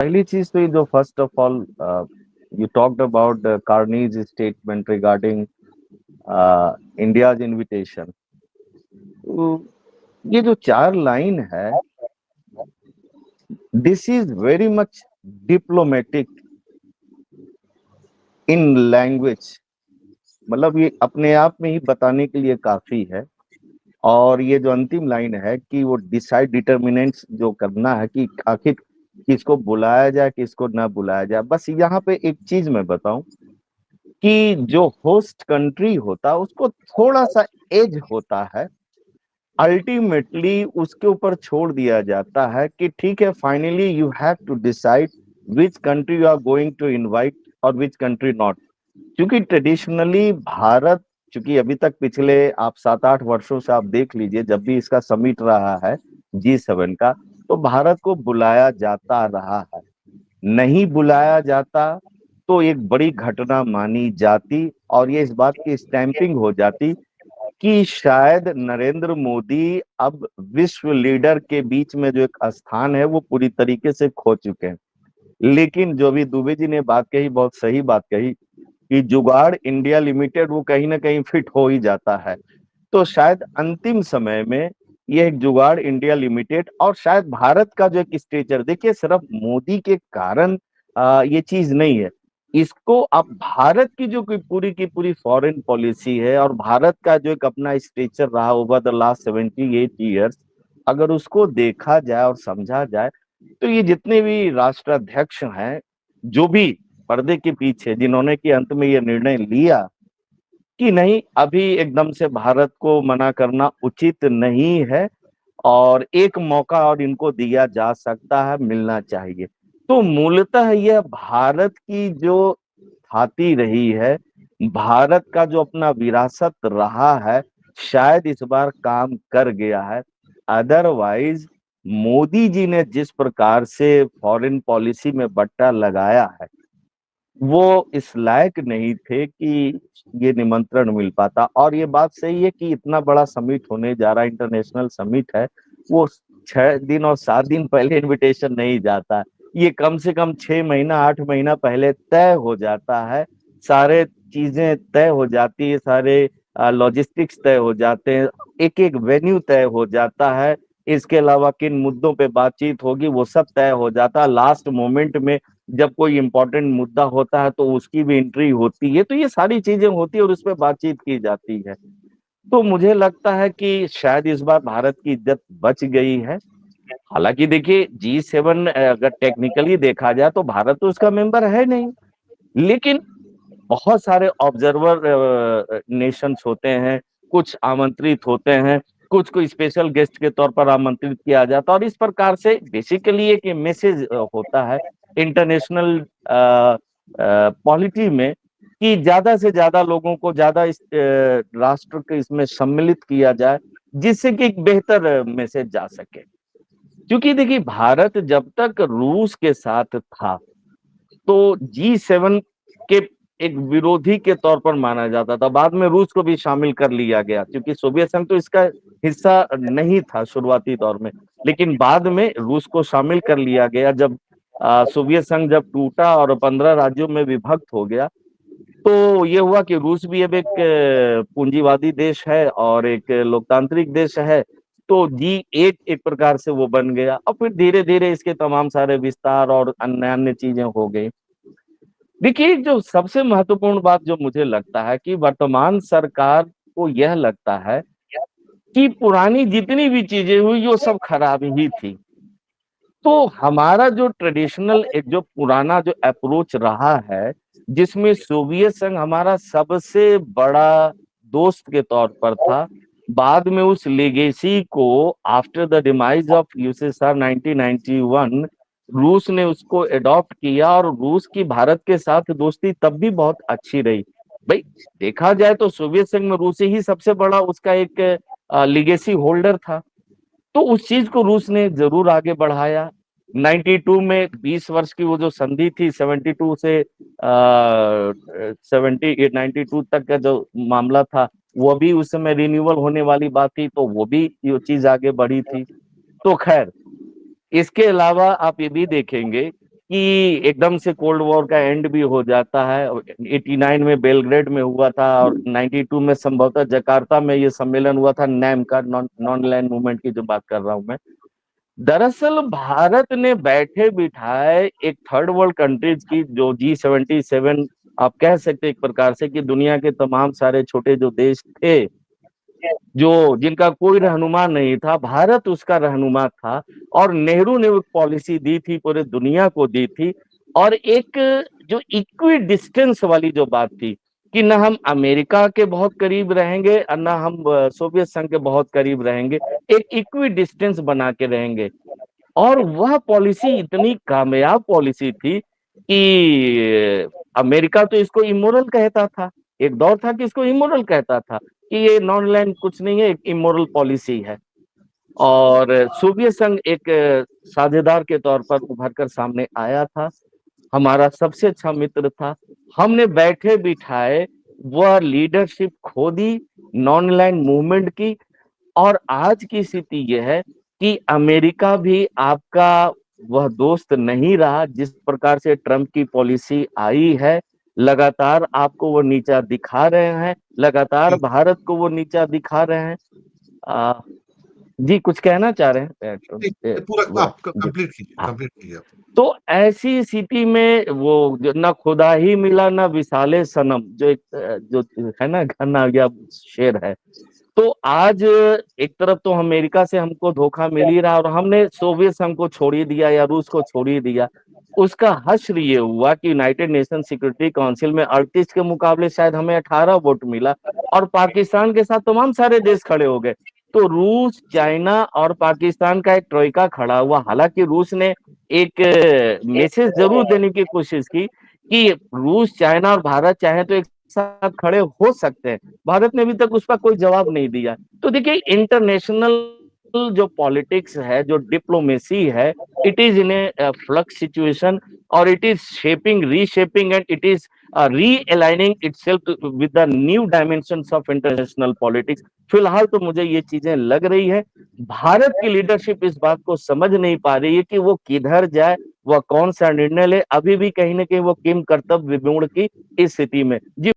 पहली चीज तो ये जो first of all you talked about Carney's statement regarding India's invitation. तो ये जो चार लाइन है, this is very much diplomatic in language. मतलब ये अपने आप में ही बताने के लिए काफी है। और ये जो अंतिम लाइन है कि वो डिसाइड डिटर्मिनेंट्स जो करना है कि आखिर किसको बुलाया जाए किसको ना बुलाया जाए। बस यहाँ पे एक चीज मैं बताऊं कि जो होस्ट कंट्री होता है उसको थोड़ा सा एज होता है। अल्टीमेटली उसके ऊपर छोड़ दिया जाता है कि ठीक है, finally you have to decide which country you are going to invite और विच कंट्री नॉट। क्योंकि ट्रेडिशनली भारत, चूंकि अभी तक पिछले आप 7-8 वर्षों से आप देख लीजिए, जब भी इसका समिट रहा है G7 का, तो भारत को बुलाया जाता रहा है। नहीं बुलाया जाता तो एक बड़ी घटना मानी जाती और ये इस बात की स्टैंपिंग हो जाती कि शायद नरेंद्र मोदी अब विश्व लीडर के बीच में जो एक स्थान है वो पूरी तरीके से खो चुके हैं। लेकिन जो भी दुबे जी ने बात कही, बहुत सही बात कही कि जुगाड़ इंडिया लिमिटेड वो कहीं ना कहीं फिट हो ही जाता है। तो शायद अंतिम समय में यह एक जुगाड़ इंडिया लिमिटेड और शायद भारत का जो एक स्टेचर, देखिए सिर्फ मोदी के कारण ये चीज नहीं है। इसको अब भारत की जो पूरी की पूरी फॉरेन पॉलिसी है और भारत का जो एक अपना स्टेचर रहा ओवर द लास्ट 78 ईयर्स, अगर उसको देखा जाए और समझा जाए तो ये जितने भी राष्ट्राध्यक्ष हैं, जो भी पर्दे के पीछे जिन्होंने कि अंत में ये निर्णय लिया कि नहीं, अभी एकदम से भारत को मना करना उचित नहीं है और एक मौका और इनको दिया जा सकता है, मिलना चाहिए। तो मूलतः यह भारत की जो थाती रही है, भारत का जो अपना विरासत रहा है, शायद इस बार काम कर गया है। अदरवाइज मोदी जी ने जिस प्रकार से फॉरेन पॉलिसी में बट्टा लगाया है, वो इस लायक नहीं थे कि ये निमंत्रण मिल पाता। और ये बात सही है कि इतना बड़ा समिट होने जा रहा है, इंटरनेशनल समिट है, वो 6 दिन और 7 दिन पहले इनविटेशन नहीं जाता। ये कम से कम 6 महीना 8 महीना पहले तय हो जाता है। सारे चीजें तय हो जाती है, सारे लॉजिस्टिक्स तय हो जाते हैं, एक एक वेन्यू तय हो जाता है। इसके अलावा किन मुद्दों पे बातचीत होगी वो सब तय हो जाता है। लास्ट मोमेंट में जब कोई इंपॉर्टेंट मुद्दा होता है तो उसकी भी एंट्री होती है। तो ये सारी चीजें होती है और उस पर बातचीत की जाती है। तो मुझे लगता है कि शायद इस बार भारत की इज्जत बच गई है। हालांकि देखिए G7 अगर टेक्निकली देखा जाए तो भारत तो उसका मेंबर है नहीं, लेकिन बहुत सारे ऑब्जर्वर नेशंस होते हैं, कुछ आमंत्रित होते हैं, कुछ को स्पेशल गेस्ट के तौर पर आमंत्रित किया जाता है। और इस प्रकार से बेसिकली एक मैसेज होता है इंटरनेशनल पॉलिटी में कि ज्यादा से ज्यादा लोगों को, ज्यादा इस राष्ट्र के इसमें सम्मिलित किया जाए, जिससे कि एक बेहतर मैसेज जा सके। क्योंकि देखिए भारत जब तक रूस के साथ था तो G7 के एक विरोधी के तौर पर माना जाता था। बाद में रूस को भी शामिल कर लिया गया, क्योंकि सोवियत संघ तो इसका हिस्सा नहीं था शुरुआती दौर में। लेकिन बाद में रूस को शामिल कर लिया गया जब सोवियत संघ जब टूटा और 15 राज्यों में विभक्त हो गया। तो ये हुआ कि रूस भी अब एक पूंजीवादी देश है और एक लोकतांत्रिक देश है। तो G8 एक प्रकार से वो बन गया और फिर धीरे धीरे इसके तमाम सारे विस्तार और अन्य अन्य चीजें हो गई। देखिए जो सबसे महत्वपूर्ण बात जो मुझे लगता है कि वर्तमान सरकार को यह लगता है कि पुरानी जितनी भी चीजें हुई वो सब खराब ही थी। तो हमारा जो ट्रेडिशनल एक जो पुराना जो अप्रोच रहा है, जिसमें सोवियत संघ हमारा सबसे बड़ा दोस्त के तौर पर था, बाद में उस लेगेसी को after the demise of USSR 1991 रूस ने उसको एडॉप्ट किया और रूस की भारत के साथ दोस्ती तब भी बहुत अच्छी रही। भाई देखा जाए तो सोवियत संघ में रूस ही सबसे बड़ा उसका एक लिगेसी होल्डर था। तो उस चीज को रूस ने जरूर आगे बढ़ाया। 92 में 20 वर्ष की वो जो संधि थी, 72 से 92 तक का जो मामला था, वो भी उस समय रिन्यूअल होने वाली बात थी, तो वो भी ये चीज आगे बढ़ी थी। तो खैर, इसके अलावा आप ये भी देखेंगे कि एकदम से कोल्ड वॉर का एंड भी हो जाता है। 89 में बेलग्रेड में हुआ था और 92 में संभवतः जकार्ता में ये सम्मेलन हुआ था, नैम का, नॉन लैंड मूवमेंट की जो बात कर रहा हूं मैं। दरअसल भारत ने बैठे बिठाए एक थर्ड वर्ल्ड कंट्रीज की, जो G77 आप कह सकते एक प्रकार से, कि दुनिया के तमाम सारे छोटे जो देश थे, जो जिनका कोई रहनुमा नहीं था, भारत उसका रहनुमा था। और नेहरू ने एक पॉलिसी दी थी, पूरे दुनिया को दी थी। और एक जो इक्वी डिस्टेंस वाली जो बात थी, कि न हम अमेरिका के बहुत करीब रहेंगे और न हम सोवियत संघ के बहुत करीब रहेंगे, एक इक्वी डिस्टेंस बना के रहेंगे। और वह पॉलिसी इतनी कामयाब पॉलिसी थी कि अमेरिका तो इसको इमोरल कहता था, एक दौर था कि इसको इमोरल कहता था, कि ये नॉन लैंड कुछ नहीं है, एक इमोरल पॉलिसी है। और सोवियत संघ एक साझेदार के तौर पर उभर कर सामने आया था, हमारा सबसे अच्छा मित्र था। हमने बैठे बिठाए वह लीडरशिप खो दी नॉन लैंड मूवमेंट की। और आज की स्थिति यह है कि अमेरिका भी आपका वह दोस्त नहीं रहा, जिस प्रकार से ट्रंप की पॉलिसी आई है। लगातार आपको वो नीचा दिखा रहे हैं, लगातार भारत को वो नीचा दिखा रहे हैं। आ, जी कुछ कहना चाह रहे हैं? पूरा आप जी कंप्लीट कीजिए, हाँ। कंप्लीट कीजिए आप। तो ऐसी स्थिति में वो ना खुदा ही मिला ना विसाले सनम, जो एक जो है ना गाना या शेर है। तो आज एक तरफ तो अमेरिका से हमको धोखा मिल ही रहा, और हमने सोवियत संघ को छोड़ ही दिया या रूस को छोड़ ही दिया। उसका हश्र ये हुआ कि यूनाइटेड नेशन सिक्योरिटी काउंसिल में 38 के मुकाबले शायद हमें 18 वोट मिला, और पाकिस्तान के साथ तमाम सारे देश खड़े हो गए। तो रूस, चाइना और पाकिस्तान का एक ट्रोइका खड़ा हुआ। हालांकि रूस ने एक मैसेज जरूर देने की कोशिश की कि रूस, चाइना और भारत चाहे तो एक साथ खड़े हो सकते हैं। भारत ने अभी तक उसका कोई जवाब नहीं दिया। तो देखिए, इंटरनेशनल जो पॉलिटिक्स है, जो डिप्लोमेसी है, it is in a flux situation, और it is shaping, reshaping, and it is realigning itself with the new dimensions of international politics. फिलहाल तो मुझे ये चीजें लग रही है। भारत की लीडरशिप इस बात को समझ नहीं पा रही है कि वो किधर जाए, वह कौन सा निर्णय ले। अभी भी कहीं ना कहीं वो किम कर्तव्य विमूढ़ की इस स्थिति में। जी